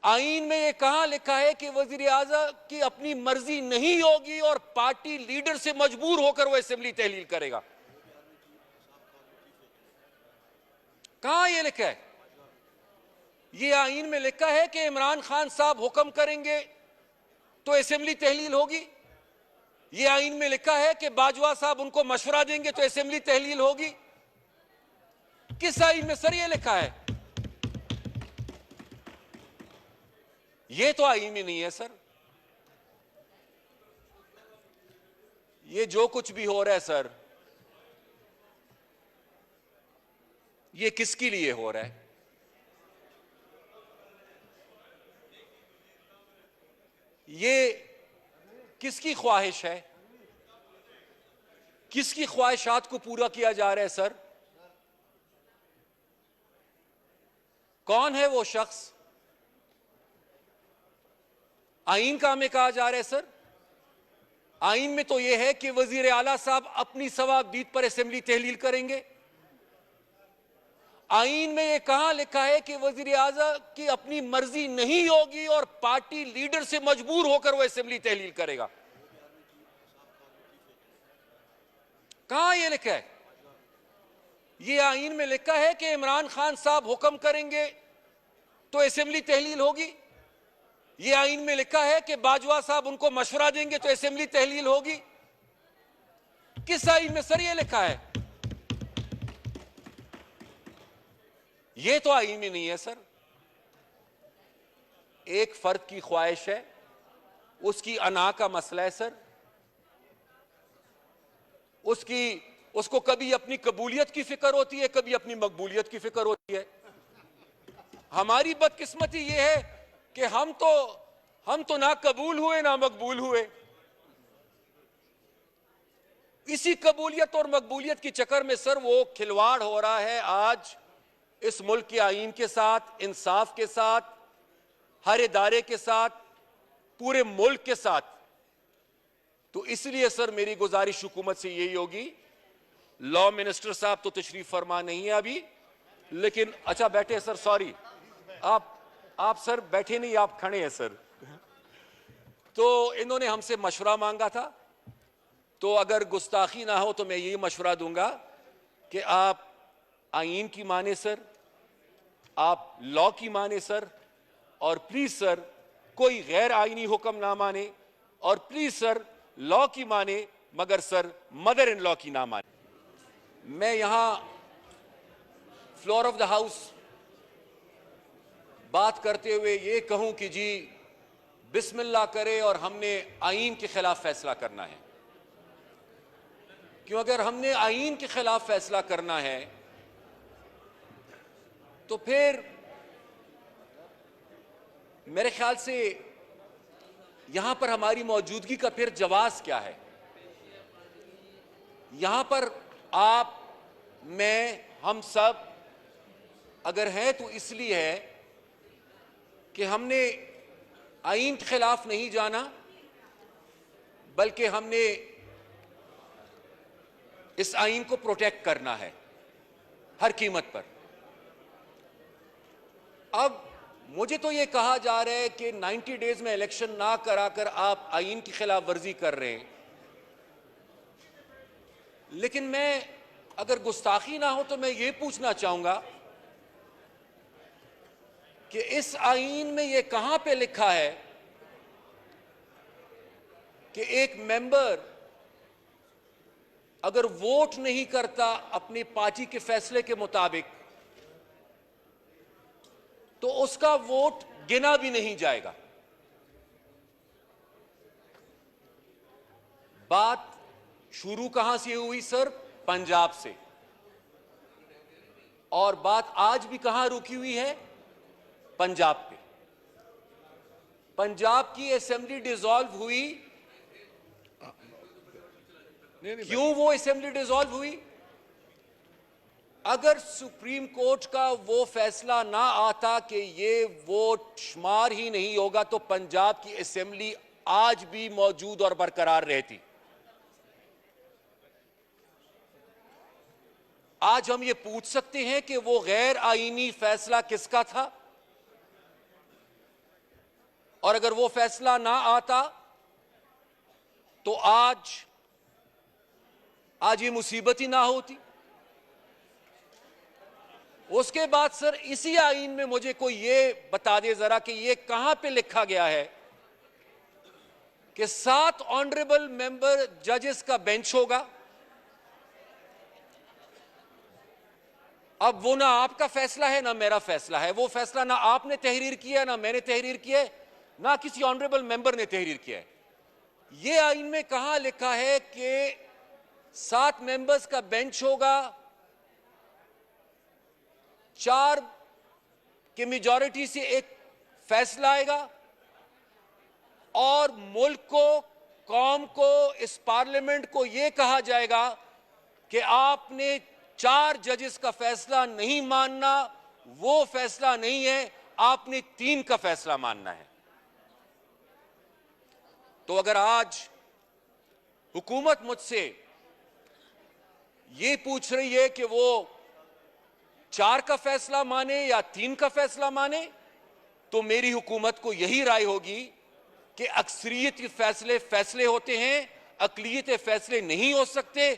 आईन में यह कहां लिखा है कि वजीर आज़म की अपनी मर्जी नहीं होगी और पार्टी लीडर से मजबूर होकर वो असेंबली तहलील करेगा? कहां यह लिखा है? यह आईन में लिखा है कि इमरान खान साहब हुक्म करेंगे तो असेंबली तहलील होगी। यह आईन में लिखा है कि बाजवा साहब उनको मशवरा देंगे तो असेंबली तहलील होगी। किस आईन में सर यह लिखा है? यह तो आईन में नहीं है सर। ये जो कुछ भी हो रहा है सर, ये किसके लिए हो रहा है? ये किसकी ख्वाहिश है? किसकी ख्वाहिशात को पूरा किया जा रहा है सर? कौन है वो शख्स? आईन का हमें कहा जा रहा है सर। आईन में तो यह है कि वजीर आला साहब अपनी सवाबदीद पर असेंबली तहलील करेंगे। आईन में यह कहां लिखा है कि वजीर आज़म की अपनी मर्जी नहीं होगी और पार्टी लीडर से मजबूर होकर वो असेंबली तहलील करेगा? कहां यह लिखा है? यह आईन में लिखा है कि इमरान खान साहब हुक्म करेंगे तो असेंबली तहलील होगी। यह आईन में लिखा है कि बाजवा साहब उनको मशवरा देंगे तो असेंबली तहलील होगी। किस आईन में सर यह लिखा है? यह तो आईन में नहीं है सर। एक फर्द की ख्वाहिश है, उसकी अना का मसला है सर। उसको कभी अपनी कबूलियत की फिक्र होती है, कभी अपनी मकबूलियत की फिक्र होती है। हमारी बदकिस्मती यह है कि हम तो ना कबूल हुए ना मकबूल हुए। इसी कबूलियत और मकबूलियत के चक्कर में सर वो खिलवाड़ हो रहा है आज इस मुल्क के आईन के साथ, इंसाफ के साथ, हर इदारे के साथ, पूरे मुल्क के साथ। तो इसलिए सर मेरी गुजारिश हुकूमत से यही होगी, लॉ मिनिस्टर साहब तो तशरीफ फरमा नहीं है अभी, लेकिन अच्छा बैठे सर, सॉरी आप सर बैठे नहीं, आप खड़े हैं सर। तो इन्होंने हमसे मशवरा मांगा था, तो अगर गुस्ताखी ना हो तो मैं यही मशवरा दूंगा कि आप आईन की माने सर, आप लॉ की माने सर, और प्लीज सर कोई गैर आईनी हुक्म ना माने, और प्लीज सर लॉ की माने मगर सर मदर इन लॉ की ना माने। मैं यहां फ्लोर ऑफ द हाउस बात करते हुए ये कहूं कि जी बिस्मिल्लाह करे और हमने आईन के खिलाफ फैसला करना है। क्यों? अगर हमने आईन के खिलाफ फैसला करना है तो फिर मेरे ख्याल से यहां पर हमारी मौजूदगी का फिर जवाब क्या है? यहां पर आप, मैं, हम सब अगर हैं तो इसलिए है कि हमने आईन के खिलाफ नहीं जाना, बल्कि हमने इस आईन को प्रोटेक्ट करना है हर कीमत पर। अब मुझे तो यह कहा जा रहा है कि 90 डेज में इलेक्शन ना कराकर आप आईन की खिलाफ वर्जी कर रहे हैं, लेकिन मैं, अगर गुस्ताखी ना हो तो मैं ये पूछना चाहूंगा कि इस आईन में यह कहां पे लिखा है कि एक मेंबर अगर वोट नहीं करता अपनी पार्टी के फैसले के मुताबिक तो उसका वोट गिना भी नहीं जाएगा। बात शुरू कहां से हुई सर? पंजाब से। और बात आज भी कहां रुकी हुई है? पंजाब पे। पंजाब की असेंबली डिसॉल्व हुई। क्यों वो असेंबली डिसॉल्व हुई? अगर सुप्रीम कोर्ट का वो फैसला ना आता कि ये वोट शुमार ही नहीं होगा तो पंजाब की असेंबली आज भी मौजूद और बरकरार रहती। आज हम ये पूछ सकते हैं कि वो गैर आईनी फैसला किसका था? और अगर वो फैसला ना आता तो आज ये मुसीबत ही ना होती। उसके बाद सर इसी आईन में मुझे कोई ये बता दे जरा कि ये कहां पे लिखा गया है कि 7 ऑनरेबल मेंबर जजेस का बेंच होगा। अब वो ना आपका फैसला है ना मेरा फैसला है, वो फैसला ना आपने तहरीर किया ना मैंने तहरीर किया है ना किसी ऑनरेबल मेंबर ने तहरीर किया है। ये आईन में कहां लिखा है कि 7 मेंबर्स का बेंच होगा, 4 की मेजॉरिटी से एक फैसला आएगा और मुल्क को, कौम को, इस पार्लियामेंट को यह कहा जाएगा कि आपने 4 जजेस का फैसला नहीं मानना, वो फैसला नहीं है, आपने 3 का फैसला मानना है। तो अगर आज हुकूमत मुझसे ये पूछ रही है कि वो 4 का फैसला माने या 3 का फैसला माने, तो मेरी हुकूमत को यही राय होगी कि अक्सरियत के फैसले फैसले होते हैं, अकलियत फैसले नहीं हो सकते।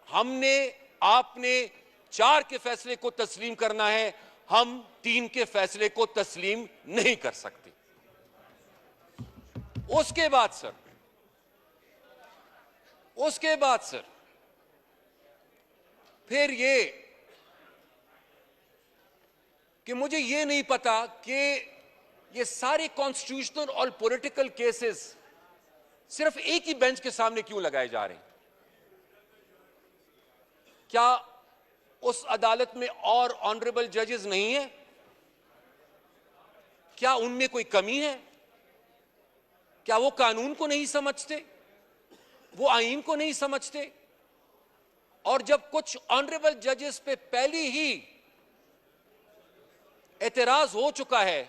हमने, आपने 4 के फैसले को तस्लीम करना है, हम 3 के फैसले को तस्लीम नहीं कर सकते। उसके बाद सर फिर ये कि मुझे ये नहीं पता कि ये सारे कॉन्स्टिट्यूशनल और पॉलिटिकल केसेस सिर्फ एक ही बेंच के सामने क्यों लगाए जा रहे हैं। क्या उस अदालत में और ऑनरेबल जजेस नहीं है? क्या उनमें कोई कमी है? क्या वो कानून को नहीं समझते, वो आईन को नहीं समझते? और जब कुछ ऑनरेबल जजेस पे पहले ही एतराज हो चुका है,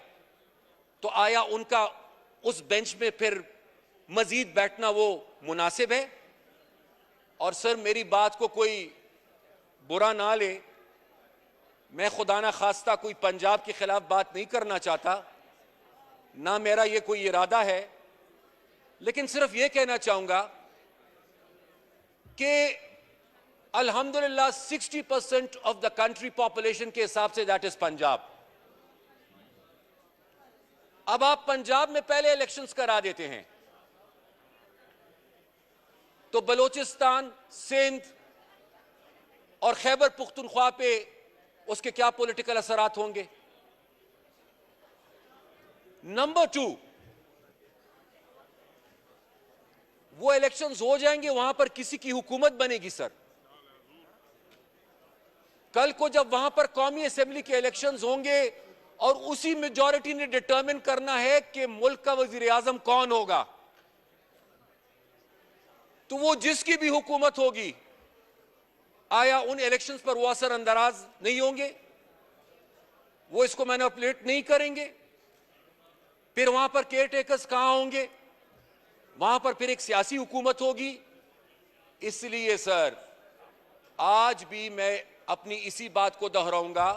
तो आया उनका उस बेंच में फिर मजीद बैठना वो मुनासिब है? और सर मेरी बात को कोई बुरा ना ले, मैं खुदा ना खास्ता कोई पंजाब के खिलाफ बात नहीं करना चाहता, ना मेरा ये कोई इरादा है, लेकिन सिर्फ ये कहना चाहूंगा कि अल्हम्दुलिल्लाह 60% ऑफ द कंट्री पॉपुलेशन के हिसाब से दैट इज पंजाब। अब आप पंजाब में पहले इलेक्शंस करा देते हैं तो बलोचिस्तान, सिंध और खैबर पुख्तनख्वा पे उसके क्या पॉलिटिकल असरात होंगे? नंबर 2, वो इलेक्शंस हो जाएंगे, वहां पर किसी की हुकूमत बनेगी सर। कल को जब वहां पर कौमी असेंबली के इलेक्शंस होंगे और उसी मेजॉरिटी ने डिटरमिन करना है कि मुल्क का वजीर आजम कौन होगा, तो वो जिसकी भी हुकूमत होगी, आया उन इलेक्शंस पर वो असरअंदाज नहीं होंगे? वो इसको मैनिपुलेट नहीं करेंगे? फिर वहां पर केयर टेकर्स कहां होंगे? वहां पर फिर एक सियासी हुकूमत होगी। इसलिए सर आज भी मैं अपनी इसी बात को दोहराऊंगा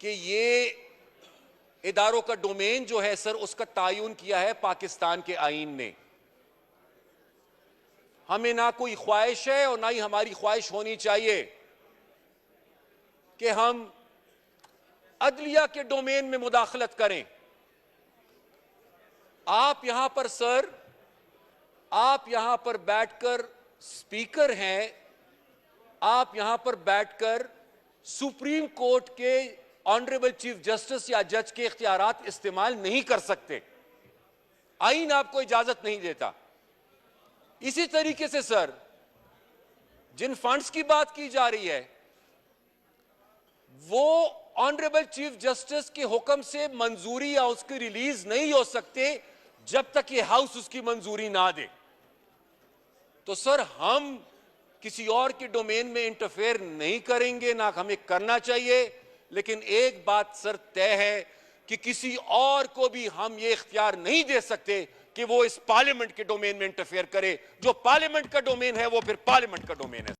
कि ये इदारों का डोमेन जो है सर, उसका तायुन किया है पाकिस्तान के आईन ने। हमें ना कोई ख्वाहिश है और ना ही हमारी ख्वाहिश होनी चाहिए कि हम अदलिया के डोमेन में मुदाखलत करें। आप यहां पर सर, आप यहां पर बैठकर स्पीकर हैं, आप यहां पर बैठकर सुप्रीम कोर्ट के ऑनरेबल चीफ जस्टिस या जज के इख्तियारात इस्तेमाल नहीं कर सकते। आईन आपको इजाजत नहीं देता। इसी तरीके से सर जिन फंड्स की बात की जा रही है, वो ऑनरेबल चीफ जस्टिस के हुक्म से मंजूरी या उसकी रिलीज नहीं हो सकते जब तक ये हाउस उसकी मंजूरी ना दे। तो सर हम किसी और के डोमेन में इंटरफेयर नहीं करेंगे, ना हमें करना चाहिए। लेकिन एक बात सर तय है कि किसी और को भी हम ये इख्तियार नहीं दे सकते कि वो इस पार्लियामेंट के डोमेन में इंटरफेयर करे। जो पार्लियामेंट का डोमेन है वो फिर पार्लियामेंट का डोमेन है।